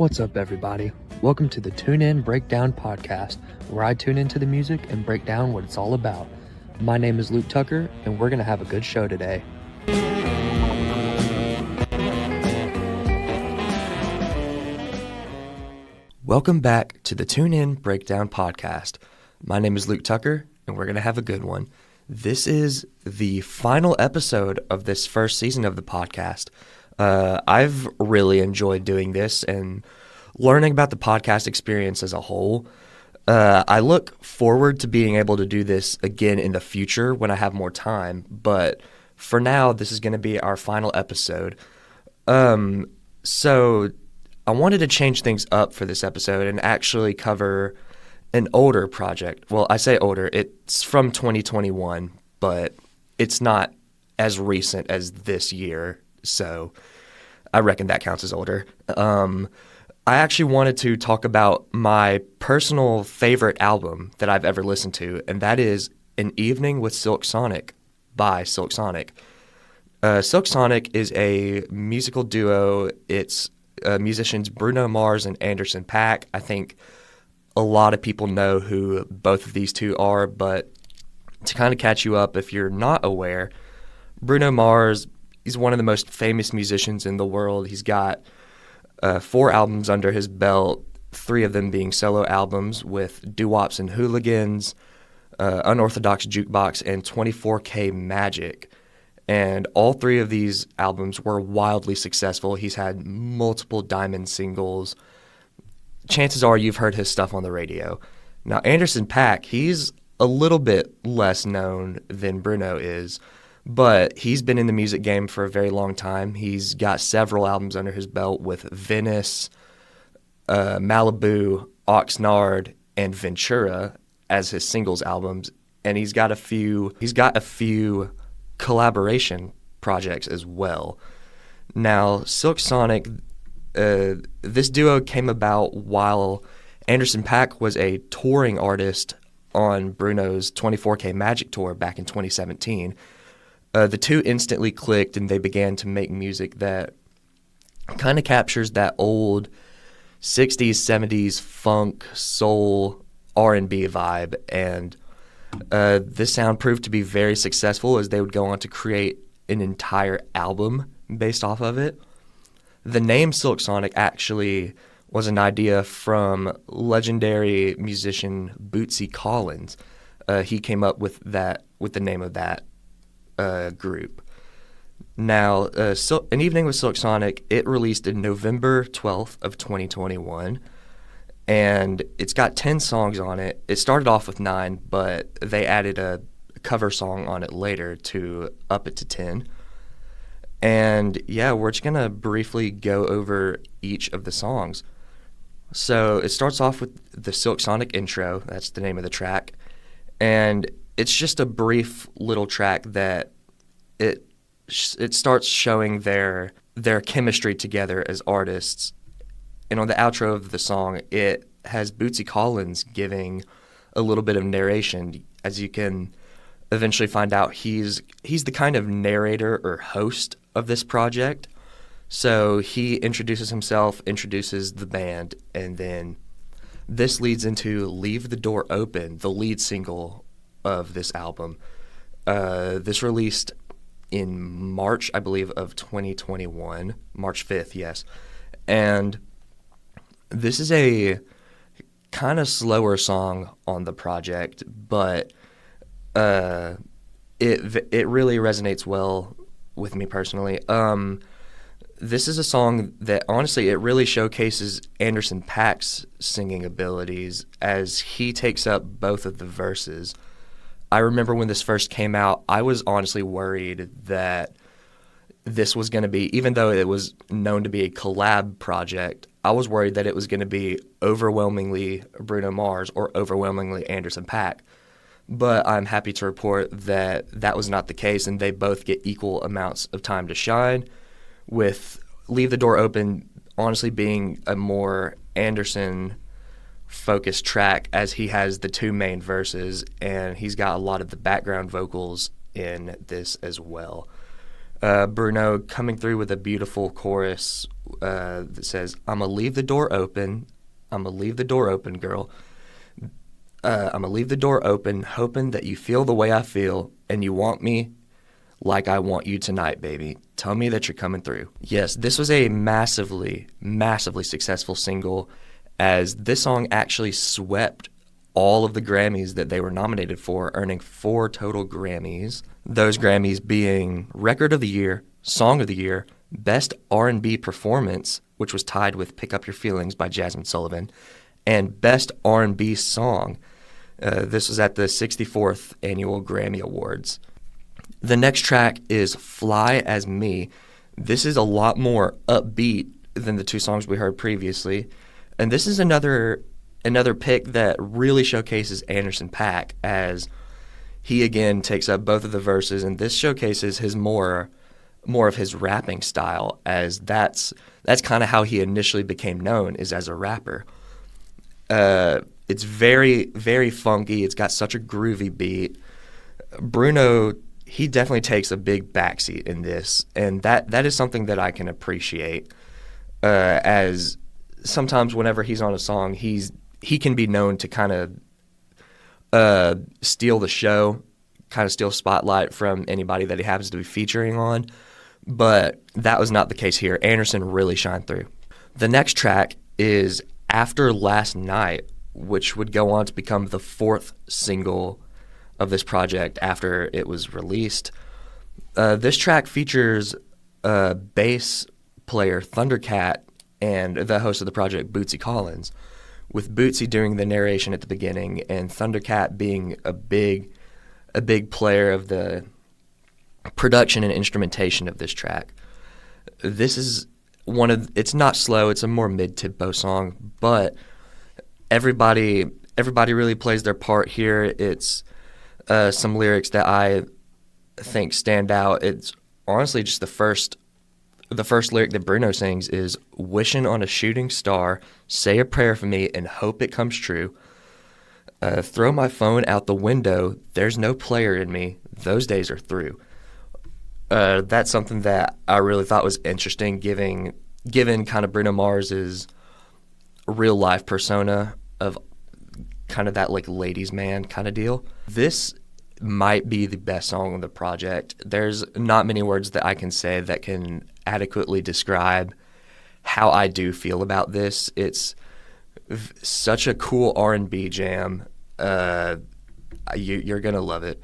What's up, everybody? Welcome to the Tune In Breakdown podcast, where I tune into the music and break down what it's all about. My name is Luke Tucker, and we're going to have a good show today. Welcome back to the Tune In Breakdown podcast. My name is Luke Tucker, and we're going to have a good one. This is the final episode of this first season of the podcast. I've really enjoyed doing this and learning about the podcast experience as a whole. I look forward to being able to do this again in the future when I have more time, but for now, this is going to be our final episode. So I wanted to change things up for this episode and actually cover an older project. Well, I say older, it's from 2021, but it's not as recent as this year. So I reckon that counts as older. I actually wanted to talk about my personal favorite album that I've ever listened to, and that is An Evening with Silk Sonic by Silk Sonic. Silk Sonic is a musical duo. It's musicians Bruno Mars and Anderson .Paak. I think a lot of people know who both of these two are, but to kind of catch you up if you're not aware, Bruno Mars, he's one of the most famous musicians in the world. He's got 4 albums under his belt, 3 of them being solo albums with Doo-Wops and Hooligans, Unorthodox Jukebox, and 24K Magic. And all 3 of these albums were wildly successful. He's had multiple diamond singles. Chances are you've heard his stuff on the radio. Now, Anderson .Paak, he's a little bit less known than Bruno is, but he's been in the music game for a very long time. He's got several albums under his belt with Venice, Malibu, Oxnard, and Ventura as his singles albums, and he's got a few collaboration projects as well. Now, Silk Sonic, this duo came about while Anderson .Paak was a touring artist on Bruno's 24K Magic tour back in 2017. The two instantly clicked, and they began to make music that kind of captures that old 60s, 70s funk, soul, R&B vibe, and this sound proved to be very successful as they would go on to create an entire album based off of it. The name Silk Sonic actually was an idea from legendary musician Bootsy Collins. He came up with the name of that group. Now, An Evening with Silk Sonic, it released in November 12th of 2021, and it's got 10 songs on it. It started off with 9, but they added a cover song on it later to up it to 10. And yeah, we're just going to briefly go over each of the songs. So it starts off with the Silk Sonic intro. That's the name of the track. And it's just a brief little track that it starts showing their chemistry together as artists. And on the outro of the song, it has Bootsy Collins giving a little bit of narration. As you can eventually find out, he's the kind of narrator or host of this project. So he introduces himself, introduces the band, and then this leads into Leave the Door Open, the lead single of this album. This released in March, I believe, of 2021, March 5th, yes. And this is a kind of slower song on the project, but it really resonates well with me personally. This is a song that, honestly, it really showcases Anderson .Paak's singing abilities as he takes up both of the verses. I remember when this first came out, I was honestly worried that this was going to be, even though it was known to be a collab project, I was worried that it was going to be overwhelmingly Bruno Mars or overwhelmingly Anderson .Paak. But I'm happy to report that that was not the case, and they both get equal amounts of time to shine, with Leave the Door Open honestly being a more Anderson-focused track, as he has the 2 main verses, and he's got a lot of the background vocals in this as well. Bruno coming through with a beautiful chorus that says, "I'ma leave the door open, I'ma leave the door open, girl. I'ma leave the door open, hoping that you feel the way I feel, and you want me like I want you tonight, baby. Tell me that you're coming through." Yes, this was a massively, massively successful single, as this song actually swept all of the Grammys that they were nominated for, earning 4 total Grammys. Those Grammys being Record of the Year, Song of the Year, Best R&B Performance, which was tied with Pick Up Your Feelings by Jasmine Sullivan, and Best R&B Song. This was at the 64th Annual Grammy Awards. The next track is Fly As Me. This is a lot more upbeat than the 2 songs we heard previously. And this is another pick that really showcases Anderson .Paak, as he again takes up both of the verses, and this showcases his more of his rapping style, as that's kind of how he initially became known, is as a rapper. It's very, very funky. It's got such a groovy beat. Bruno, he definitely takes a big backseat in this, and that is something that I can appreciate, as sometimes whenever he's on a song, he can be known to kind of steal the show, kind of steal spotlight from anybody that he happens to be featuring on, but that was not the case here. Anderson really shined through. The next track is After Last Night, which would go on to become the 4th single of this project after it was released. This track features bass player Thundercat and the host of the project, Bootsy Collins, with Bootsy doing the narration at the beginning and Thundercat being a big player of the production and instrumentation of this track. This is it's not slow, it's a more mid-tempo song, but everybody really plays their part here. It's some lyrics that I think stand out. It's honestly just the first lyric that Bruno sings is, "Wishing on a shooting star, say a prayer for me and hope it comes true. Throw my phone out the window, there's no player in me, those days are through." That's something that I really thought was interesting, given kind of Bruno Mars's real life persona of kind of that like ladies man kind of deal. This might be the best song on the project. There's not many words that I can say that can adequately describe how I do feel about this. It's such a cool R&B jam. You're gonna love it.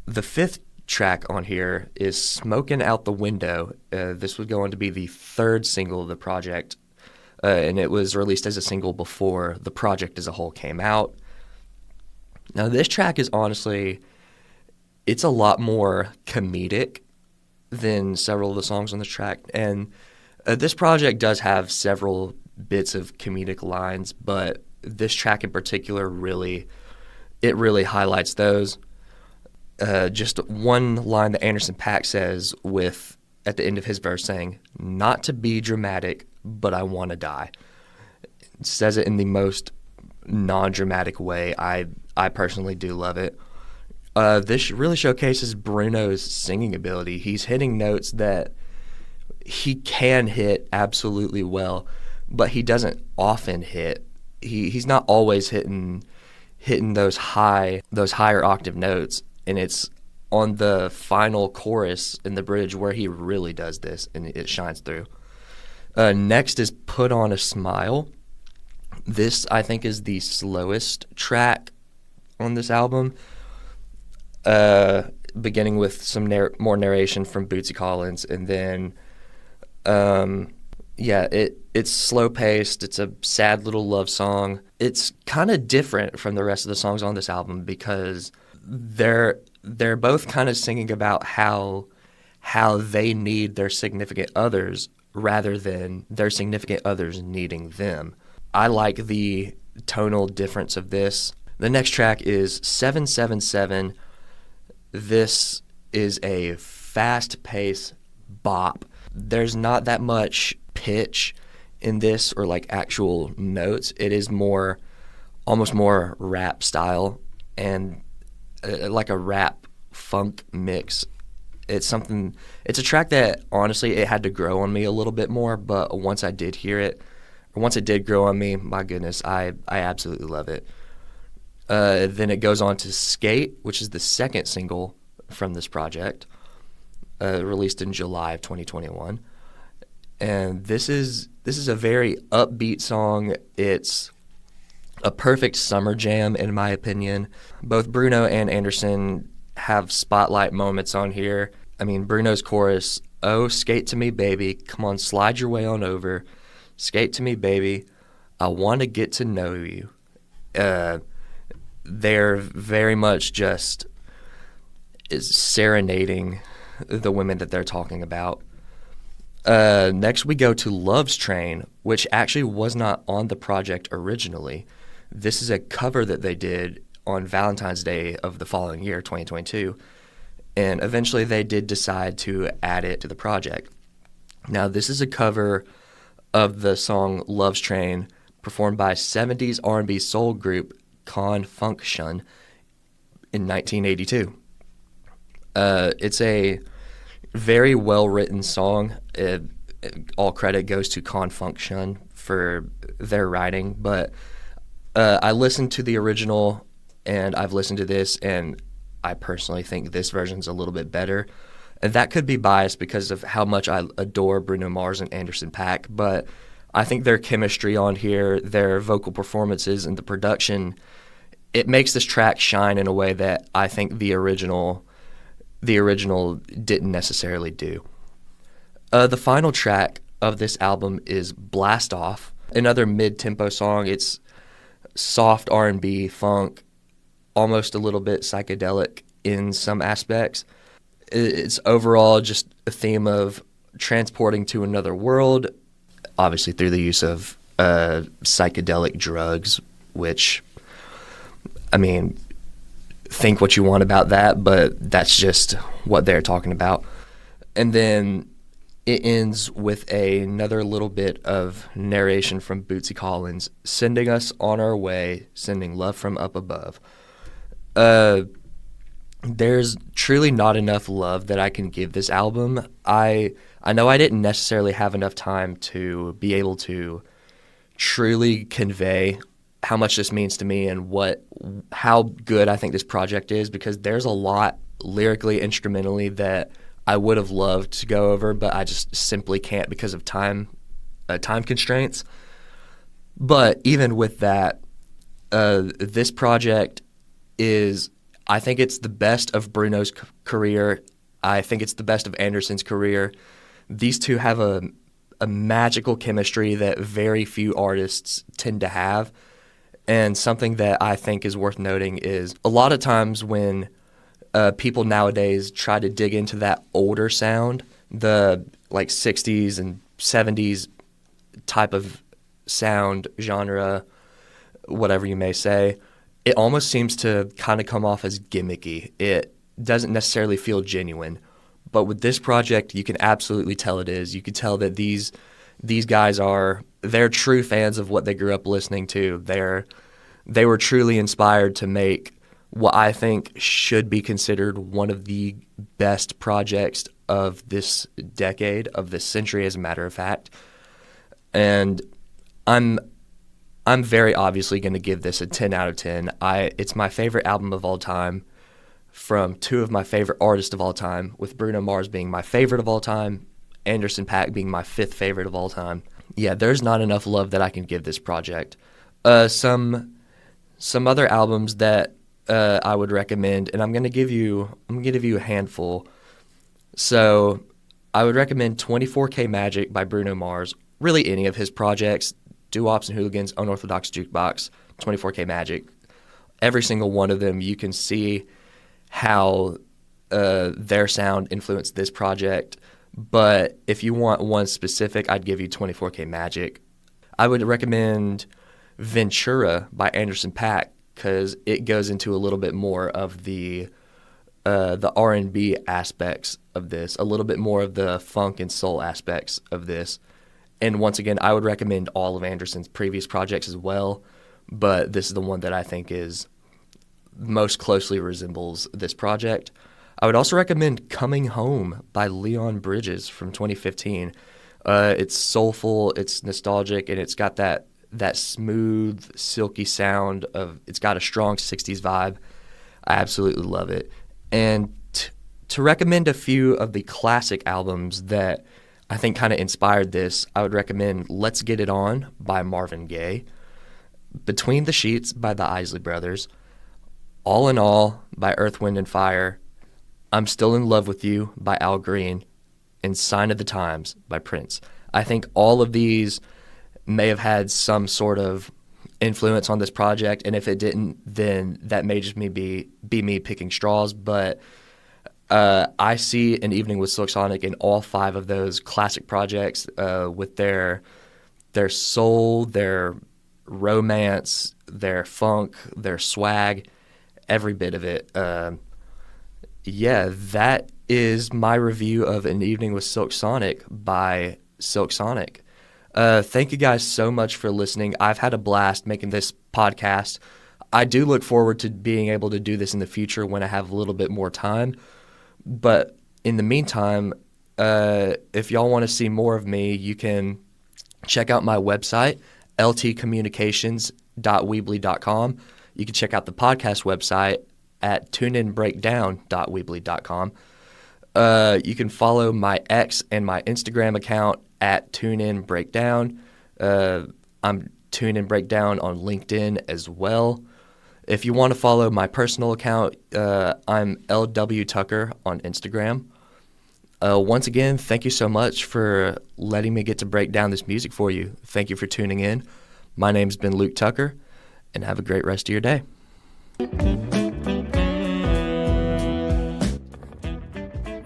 The 5th track on here is Smoking Out the Window. This would go on to be the 3rd single of the project, and it was released as a single before the project as a whole came out. Now, this track is honestly, it's a lot more comedic than several of the songs on this track, and this project does have several bits of comedic lines, but this track in particular really highlights those. Just one line that Anderson .Paak says at the end of his verse saying, "Not to be dramatic, but I want to die." It says it in the most non-dramatic way. I personally do love it. This really showcases Bruno's singing ability. He's hitting notes that he can hit absolutely well, but he doesn't often hit. He's not always hitting those higher octave notes. And it's on the final chorus in the bridge where he really does this, and it shines through. Next is Put On a Smile. This, I think, is the slowest track on this album, beginning with some more narration from Bootsy Collins, and then, it's slow-paced. It's a sad little love song. It's kind of different from the rest of the songs on this album because they're both kind of singing about how they need their significant others rather than their significant others needing them. I like the tonal difference of this. The next track is 777. This is a fast-paced bop. There's not that much pitch in this or like actual notes. It is almost more rap style and like a rap funk mix. It's a track that honestly it had to grow on me a little bit more, but once I did hear it, or once it did grow on me, my goodness, I absolutely love it. Then it goes on to Skate, which is the second single from this project, released in July of 2021. And this is a very upbeat song. It's a perfect summer jam, in my opinion. Both Bruno and Anderson have spotlight moments on here. I mean, Bruno's chorus, "Oh, skate to me, baby, come on, slide your way on over. Skate to me, baby, I want to get to know you." They're very much just is serenading the women that they're talking about. Next, we go to Love's Train, which actually was not on the project originally. This is a cover that they did on Valentine's Day of the following year, 2022, and eventually they did decide to add it to the project. Now, this is a cover of the song Love's Train, performed by 70s R&B soul group Con Funk Shun in 1982. It's a very well-written song. All credit goes to Con Funk Shun for their writing, but I listened to the original and I've listened to this, and I personally think this version's a little bit better. And that could be biased because of how much I adore Bruno Mars and Anderson .Paak, but I think their chemistry on here, their vocal performances, and the production, it makes this track shine in a way that I think the original didn't necessarily do. The final track of this album is Blast Off, another mid-tempo song. It's soft R&B, funk, almost a little bit psychedelic in some aspects. It's overall just a theme of transporting to another world, obviously through the use of psychedelic drugs, which, I mean, think what you want about that, but that's just what they're talking about. And then it ends with another little bit of narration from Bootsy Collins, sending us on our way, sending love from up above. There's truly not enough love that I can give this album. I know I didn't necessarily have enough time to be able to truly convey how much this means to me and how good I think this project is, because there's a lot lyrically, instrumentally that I would have loved to go over, but I just simply can't because of time constraints. But even with that, this project is, I think it's the best of Bruno's career. I think it's the best of Anderson's career. These two have a magical chemistry that very few artists tend to have. And something that I think is worth noting is a lot of times when people nowadays try to dig into that older sound, the like 60s and 70s type of sound genre, whatever you may say, it almost seems to kind of come off as gimmicky. It doesn't necessarily feel genuine. But with this project, you can absolutely tell it is. You can tell that these guys they're true fans of what they grew up listening to. They were truly inspired to make what I think should be considered one of the best projects of this decade, of this century, as a matter of fact. And I'm very obviously going to give this a 10 out of 10. It's my favorite album of all time from two of my favorite artists of all time, with Bruno Mars being my favorite of all time, Anderson .Paak being my fifth favorite of all time. Yeah, there's not enough love that I can give this project. Some other albums that I would recommend, and I'm gonna give you a handful. So I would recommend 24K Magic by Bruno Mars. Really, any of his projects, Doo-Wops and Hooligans, Unorthodox Jukebox, 24K Magic. Every single one of them, you can see how their sound influenced this project. But if you want one specific, I'd give you 24K Magic. I would recommend Ventura by Anderson .Paak, because it goes into a little bit more of the R&B aspects of this, a little bit more of the funk and soul aspects of this. And once again, I would recommend all of Anderson's previous projects as well, but this is the one that I think is most closely resembles this project. I would also recommend Coming Home by Leon Bridges from 2015. It's soulful, it's nostalgic, and it's got that smooth, silky sound of. It's got a strong '60s vibe. I absolutely love it. And to recommend a few of the classic albums that I think kind of inspired this, I would recommend Let's Get It On by Marvin Gaye, Between the Sheets by the Isley Brothers, All in All by Earth, Wind, and Fire, I'm Still in Love with You by Al Green, and Sign of the Times by Prince. I think all of these may have had some sort of influence on this project, and if it didn't, then that may just be me picking straws, but I see An Evening with Silk Sonic in all 5 of those classic projects with their soul, their romance, their funk, their swag, every bit of it. Yeah, that is my review of An Evening with Silk Sonic by Silk Sonic. Thank you guys so much for listening. I've had a blast making this podcast. I do look forward to being able to do this in the future when I have a little bit more time. But in the meantime, if y'all want to see more of me, you can check out my website, ltcommunications.weebly.com. You can check out the podcast website at tuneinbreakdown.weebly.com. You can follow my X and my Instagram account at tuneinbreakdown. I'm tuneinbreakdown on LinkedIn as well. If you want to follow my personal account, I'm LW Tucker on Instagram. Once again, thank you so much for letting me get to break down this music for you. Thank you for tuning in. My name's been Luke Tucker, and have a great rest of your day.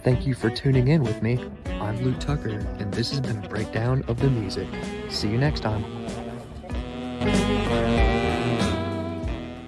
Thank you for tuning in with me. I'm Luke Tucker, and this has been a breakdown of the music. See you next time.